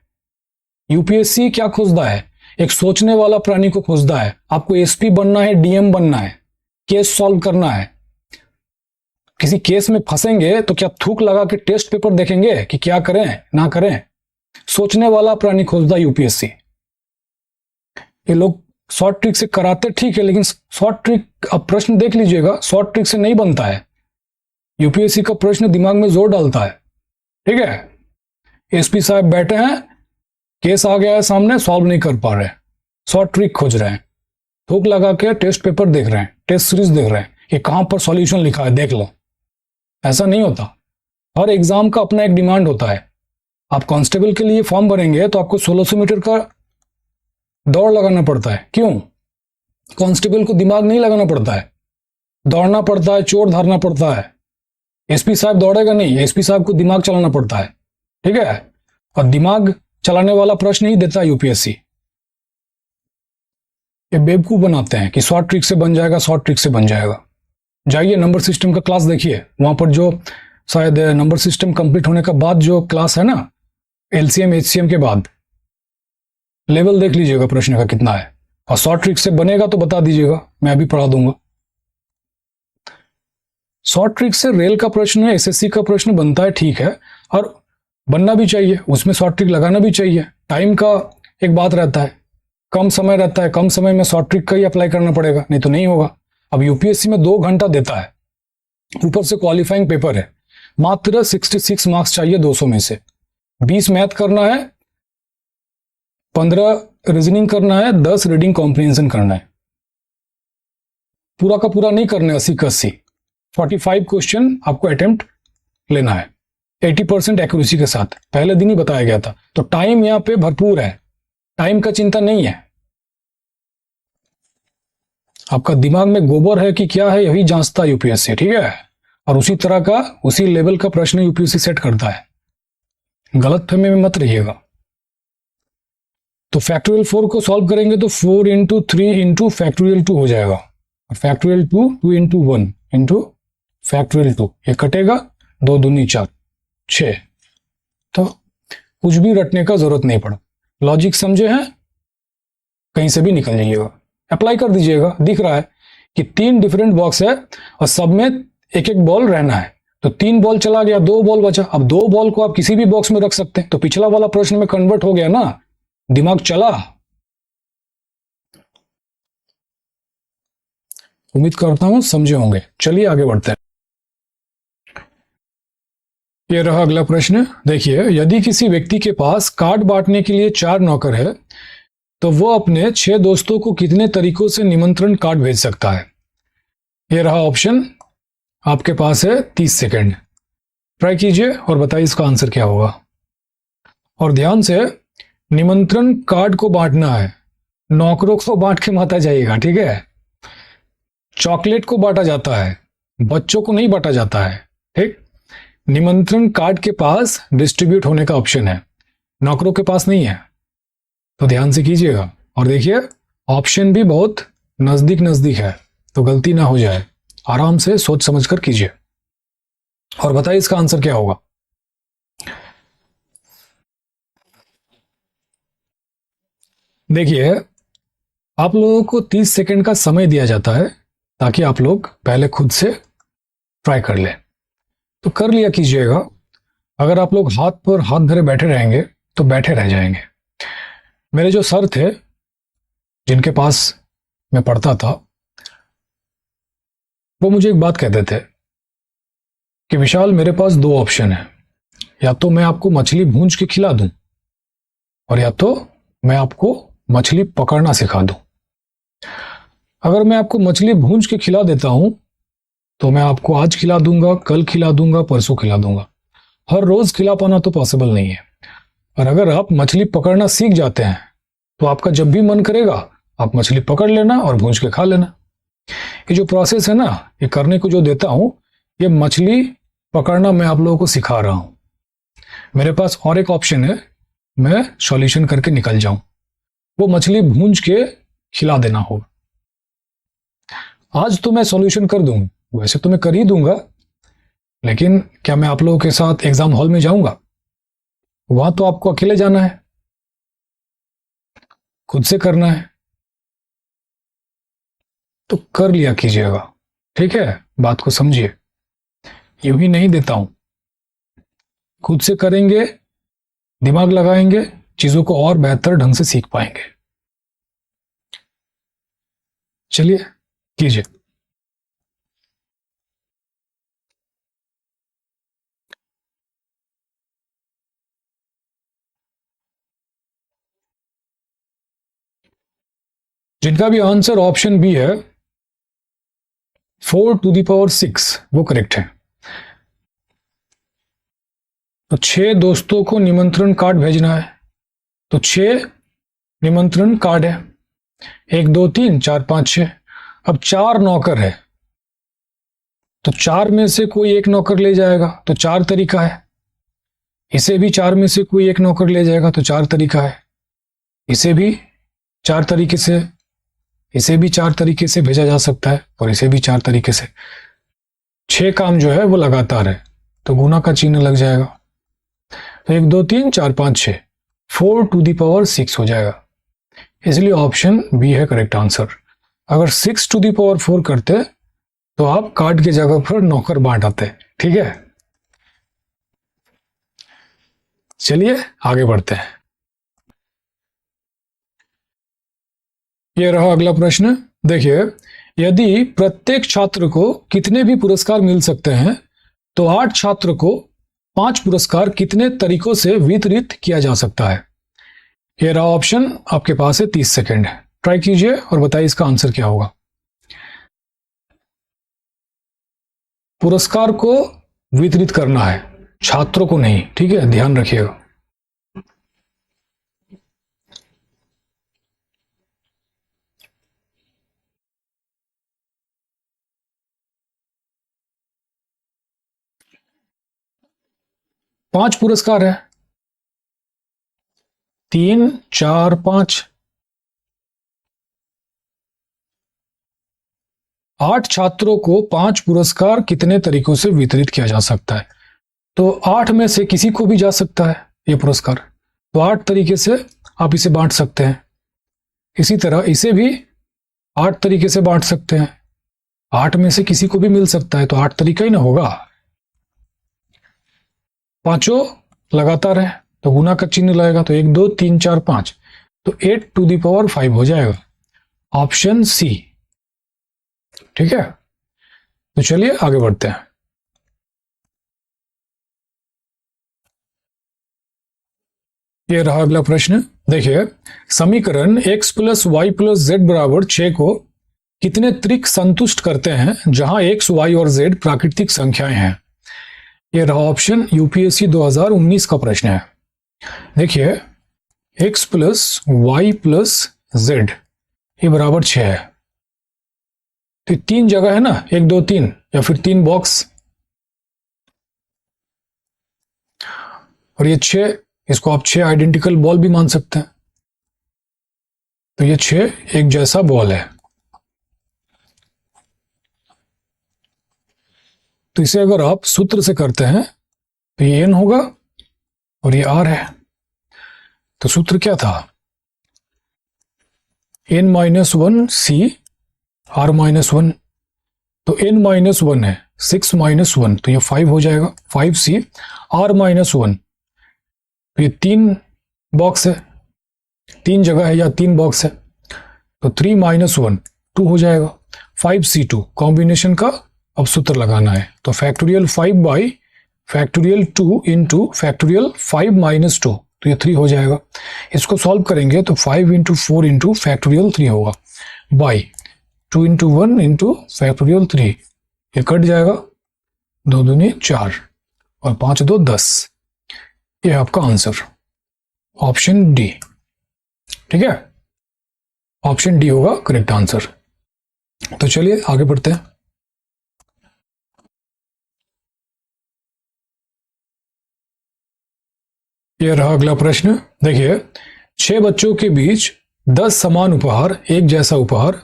यूपीएससी क्या खोजता है, एक सोचने वाला प्राणी को खोजता है। आपको एसपी बनना है, डीएम बनना है, केस सॉल्व करना है। किसी केस में फंसेंगे तो क्या थूक लगा के टेस्ट पेपर देखेंगे कि क्या करें ना करें? सोचने वाला प्राणी खोजता यूपीएससी। ये लोग शॉर्ट ट्रिक से कराते ठीक है, लेकिन शॉर्ट ट्रिक, अब प्रश्न देख लीजिएगा, शॉर्ट ट्रिक से नहीं बनता है। यूपीएससी का प्रश्न दिमाग में जोर डालता है। ठीक है, एसपी साहब बैठे हैं, केस आ गया है सामने, सॉल्व नहीं कर पा रहे, शॉर्ट ट्रिक खोज रहे हैं, थूक लगा के टेस्ट पेपर देख रहे हैं, टेस्ट सीरीज देख रहे हैं कि कहां पर सॉल्यूशन लिखा है देख लो। ऐसा नहीं होता। हर एग्जाम का अपना एक डिमांड होता है। आप कांस्टेबल के लिए फॉर्म भरेंगे तो आपको 1600 मीटर का दौड़ लगाना पड़ता है। क्यों? कांस्टेबल को दिमाग नहीं लगाना पड़ता है, दौड़ना पड़ता है, चोर धारना पड़ता है। एसपी साहब दौड़ेगा नहीं, एसपी साहब को दिमाग चलाना पड़ता है। ठीक है, और दिमाग चलाने वाला प्रश्न ही देता है यूपीएससी। ये बेवकूफ बनाते हैं कि शॉर्ट ट्रिक से बन जाएगा, शॉर्ट ट्रिक से बन जाएगा। जाइए नंबर सिस्टम का क्लास देखिए, वहां पर जो शायद नंबर सिस्टम कंप्लीट होने का बाद जो क्लास है ना, एलसीएम एचसीएम के बाद, लेवल देख लीजिएगा प्रश्न का कितना है, और शॉर्ट ट्रिक से बनेगा तो बता दीजिएगा, मैं अभी पढ़ा दूंगा। शॉर्ट ट्रिक से रेल का प्रश्न, एसएससी का प्रश्न बनता है, ठीक है, और बनना भी चाहिए, उसमें शॉर्ट ट्रिक लगाना भी चाहिए। टाइम का एक बात रहता है, कम समय रहता है, कम समय में शॉर्ट ट्रिक का ही अप्लाई करना पड़ेगा, नहीं तो नहीं होगा। अब यूपीएससी में 2 घंटा देता है, ऊपर से क्वालिफाइंग पेपर है, मात्र 66 मार्क्स चाहिए 200 में से। 20 मैथ करना है, 15 रीजनिंग करना है, 10 रीडिंग कॉम्प्रिहेंशन करना है। पूरा का पूरा नहीं करना है 80 का 80, 45 क्वेश्चन आपको अटेम्प्ट लेना है 80% एक्यूरेसी के साथ, पहले दिन ही बताया गया था। तो टाइम यहां पे भरपूर है, टाइम का चिंता नहीं है। आपका दिमाग में गोबर है कि क्या है, यही जांचता है यूपीएससी, ठीक है, और उसी तरह का, उसी लेवल का प्रश्न यूपीएससी सेट करता है, गलतफहमी में मत रहिएगा। तो फैक्टोरियल 4 को सॉल्व करेंगे तो 4 इंटू 3 इंटू फैक्टोरियल 2 हो जाएगा, और फैक्टोरियल 2 2 इंटू 1 इंटू फैक्टोरियल 2, ये कटेगा, 2 दूनी 4 6। तो कुछ भी रटने का जरूरत नहीं पड़ा, लॉजिक समझे हैं, कहीं से भी निकल जाइएगा, अप्लाई कर दीजिएगा। दिख रहा है कि 3 डिफरेंट बॉक्स है और सब में एक एक बॉल रहना है, तो 3 बॉल चला गया, 2 बॉल बचा। अब 2 बॉल को आप किसी भी बॉक्स में रख सकते हैं, तो पिछला वाला प्रश्न में कन्वर्ट हो गया ना, दिमाग चला। उम्मीद करता हूं समझे होंगे। चलिए आगे बढ़ते हैं। यह रहा अगला प्रश्न। देखिए, यदि किसी व्यक्ति के पास कार्ड बांटने के लिए 4 नौकर है, तो वो अपने 6 दोस्तों को कितने तरीकों से निमंत्रण कार्ड भेज सकता है? यह रहा ऑप्शन, आपके पास है 30 सेकंड, ट्राई कीजिए और बताइए इसका आंसर क्या होगा। और ध्यान से, निमंत्रण कार्ड को बांटना है, नौकरों को बांट के मत आ जाइएगा, ठीक है। चॉकलेट को बांटा जाता है, बच्चों को नहीं बांटा जाता है, ठीक। निमंत्रण कार्ड के पास डिस्ट्रीब्यूट होने का ऑप्शन है, नौकरों के पास नहीं है, तो ध्यान से कीजिएगा। और देखिए, ऑप्शन भी बहुत नजदीक नजदीक है, तो गलती ना हो जाए, आराम से सोच समझ कर कीजिए और बताइए इसका आंसर क्या होगा। देखिए, आप लोगों को 30 सेकंड का समय दिया जाता है, ताकि आप लोग पहले खुद से ट्राई कर लें, तो कर लिया कीजिएगा। अगर आप लोग हाथ पर हाथ धरे बैठे रहेंगे तो बैठे रह जाएंगे। मेरे जो सर थे, जिनके पास मैं पढ़ता था, वो मुझे एक बात कहते थे कि विशाल, मेरे पास 2 ऑप्शन है, या तो मैं आपको मछली भूंज के खिला दूं, और या तो मैं आपको मछली पकड़ना सिखा दूं। अगर मैं आपको मछली भूंज के खिला देता हूं, तो मैं आपको आज खिला दूंगा, कल खिला दूंगा, परसों खिला दूंगा, हर रोज खिला पाना तो पॉसिबल नहीं है। और अगर आप मछली पकड़ना सीख जाते हैं, तो आपका जब भी मन करेगा आप मछली पकड़ लेना और भूंज के खा लेना। ये जो प्रोसेस है ना, ये करने को जो देता हूं, ये मछली पकड़ना मैं आप लोगों को सिखा रहा हूं। मेरे पास और एक ऑप्शन है, मैं सॉल्यूशन करके निकल जाऊं, वो मछली भूंज के खिला देना हो। आज तो मैं सॉल्यूशन कर दूंगा, वैसे तो मैं कर ही दूंगा, लेकिन क्या मैं आप लोगों के साथ एग्जाम हॉल में जाऊंगा? वहां तो आपको अकेले जाना है, खुद से करना है, तो कर लिया कीजिएगा, ठीक है। बात को समझिए, यूं ही नहीं देता हूं, खुद से करेंगे, दिमाग लगाएंगे, चीजों को और बेहतर ढंग से सीख पाएंगे। चलिए कीजिए। जिनका भी आंसर ऑप्शन बी है, 4 टू द पावर 6, वो करेक्ट है। तो 6 दोस्तों को निमंत्रण कार्ड भेजना है, तो 6 निमंत्रण कार्ड है, 1 2 3 4 5 6। अब 4 नौकर है, तो 4 में से कोई एक नौकर ले जाएगा, तो 4 तरीका है। इसे भी 4 में से कोई एक नौकर ले जाएगा, तो 4 तरीका है। इसे भी 4 तरीके से, इसे भी 4 तरीके से भेजा जा सकता है, और इसे भी 4 तरीके से। 6 काम जो है वो लगातार है, तो गुना का चिन्ह लग जाएगा। तो 1 2 3 4 5 6, 4 टू द पावर 6 हो जाएगा। इसलिए ऑप्शन बी है करेक्ट आंसर। अगर 6 टू द पावर 4 करते तो आप कार्ड की जगह पर नौकर बांट आते। ठीक है, चलिए आगे बढ़ते हैं। यह रहा अगला प्रश्न। देखिए, यदि प्रत्येक छात्र को कितने भी पुरस्कार मिल सकते हैं तो 8 छात्र को 5 पुरस्कार कितने तरीकों से वितरित किया जा सकता है। यह रहा ऑप्शन, आपके पास है 30 सेकेंड। ट्राई कीजिए और बताइए इसका आंसर क्या होगा। पुरस्कार को वितरित करना है, छात्रों को नहीं। ठीक है, ध्यान रखिएगा। पांच पुरस्कार है, 3 4 5। 8 छात्रों को 5 पुरस्कार कितने तरीकों से वितरित किया जा सकता है। तो 8 में से किसी को भी जा सकता है ये पुरस्कार, तो 8 तरीके से आप इसे बांट सकते हैं। इसी तरह इसे भी 8 तरीके से बांट सकते हैं। 8 में से किसी को भी मिल सकता है, तो 8 तरीका ही ना होगा। पांचों लगातार है तो गुना का चिन्ह लगेगा, तो 1 2 3 4 5, तो 8 टू द पावर 5 हो जाएगा। Option C. ठीक है, तो चलिए आगे बढ़ते हैं। यह रहा अगला प्रश्न। देखिए, समीकरण x plus Y plus Z बराबर 6 को कितने त्रिक संतुष्ट करते हैं जहां x, y और z प्राकृतिक संख्याएं हैं। यह रहा ऑप्शन, यूपीएससी 2019 का प्रश्न है। देखिए, x plus Y plus Z ये बराबर 6 है, तो 3 जगह है ना, 1 2 3, या फिर 3 बॉक्स, और ये 6, इसको आप 6 आइडेंटिकल बॉल भी मान सकते हैं। तो ये 6 एक जैसा बॉल है। तो इसे अगर आप सूत्र से करते हैं तो ये n होगा और ये r है। तो सूत्र क्या था, n माइनस 1 सी r माइनस 1। तो n माइनस 1 है, 6 माइनस 1, तो ये 5 हो जाएगा। 5 सी r माइनस 1, तो ये 3 बॉक्स है, 3 जगह है या 3 बॉक्स है, तो 3 माइनस 1 2 हो जाएगा। 5c2 कॉम्बिनेशन का अब सूत्र लगाना है, तो factorial 5 by factorial 2 into factorial 5 minus 2, तो ये 3 हो जाएगा। इसको सॉल्व करेंगे तो 5 इंटू 4 इंटू फैक्टोरियल 3 होगा, बाई 2 इंटू 1 इंटू फैक्टोरियल 3, ये कट जाएगा, 2 दूनी 4 और 5 2 10। ये है आपका आंसर, ऑप्शन डी। ठीक है, ऑप्शन डी होगा करेक्ट आंसर। तो चलिए आगे बढ़ते हैं। यह रहा अगला प्रश्न। देखिए, 6 बच्चों के बीच 10 समान उपहार, एक जैसा उपहार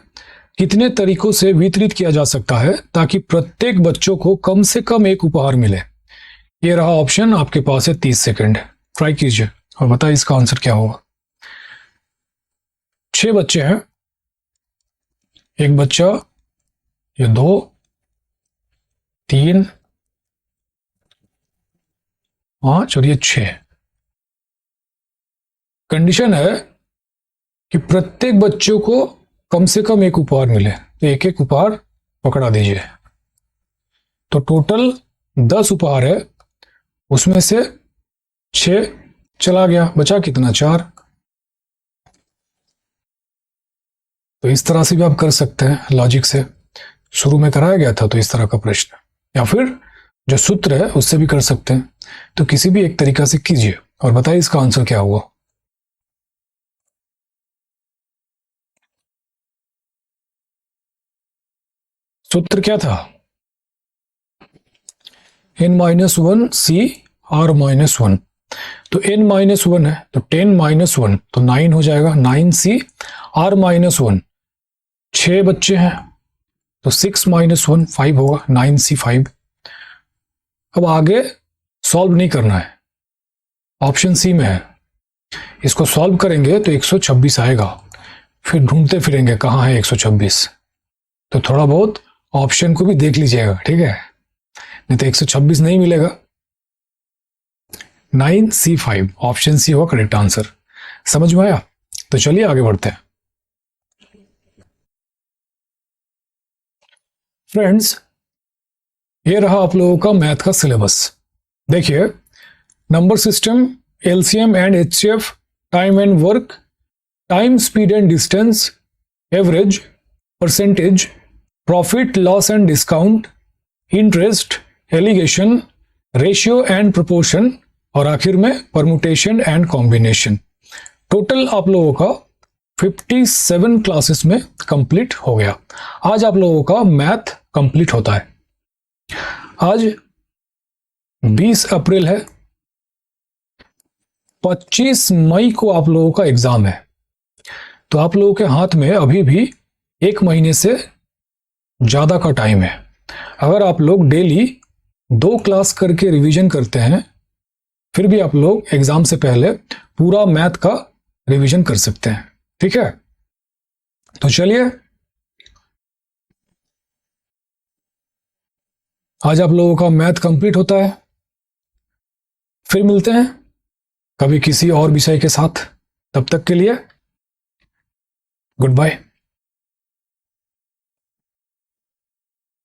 कितने तरीकों से वितरित किया जा सकता है ताकि प्रत्येक बच्चों को कम से कम एक उपहार मिले। यह रहा ऑप्शन, आपके पास है 30 सेकंड। ट्राई कीजिए और बताइए इसका आंसर क्या होगा। 6 बच्चे हैं, एक बच्चा, ये 2 3 5 और ये 6। कंडीशन है कि प्रत्येक बच्चों को कम से कम एक उपहार मिले, तो एक एक उपहार पकड़ा दीजिए। तो टोटल 10 उपहार है, उसमें से 6 चला गया, बचा कितना, 4। तो इस तरह से भी आप कर सकते हैं, लॉजिक से शुरू में कराया गया था तो इस तरह का प्रश्न, या फिर जो सूत्र है उससे भी कर सकते हैं। तो किसी भी एक तरीका से कीजिए और बताइए इसका आंसर क्या हुआ। सूत्र क्या था, n माइनस 1 सी r माइनस 1। तो n माइनस 1 है तो 10 माइनस 1 तो 9 हो जाएगा, 9 सी r माइनस 1। 6 बच्चे हैं तो 6 माइनस 1 5 होगा, 9 सी 5। अब आगे सॉल्व नहीं करना है, ऑप्शन सी में है। इसको सॉल्व करेंगे तो 126 आएगा, फिर ढूंढते फिरेंगे कहाँ है 126। तो थोड़ा बहुत ऑप्शन को भी देख लीजिएगा, ठीक है, नहीं तो 126 नहीं मिलेगा। 9C5 ऑप्शन सी होगा करेक्ट आंसर। समझ में आया? तो चलिए आगे बढ़ते हैं। फ्रेंड्स, ये रहा आप लोगों का मैथ का सिलेबस। देखिए, number system, LCM and HCF, time and work, time, speed and distance, average, percentage, profit loss and discount, interest, alligation, ratio and proportion, और आखिर में परमुटेशन एंड कॉम्बिनेशन। टोटल आप लोगों का 57 क्लासेस में कंप्लीट हो गया। आज आप लोगों का मैथ कंप्लीट होता है। आज 20 अप्रैल है, 25 मई को आप लोगों का एग्जाम है। तो आप लोगों के हाथ में अभी भी 1 महीने से ज्यादा का टाइम है। अगर आप लोग डेली 2 क्लास करके रिवीजन करते हैं, फिर भी आप लोग एग्जाम से पहले पूरा मैथ का रिवीजन कर सकते हैं, ठीक है। तो चलिए, आज आप लोगों का मैथ कंप्लीट होता है। फिर मिलते हैं कभी किसी और विषय के साथ। तब तक के लिए गुड बाय।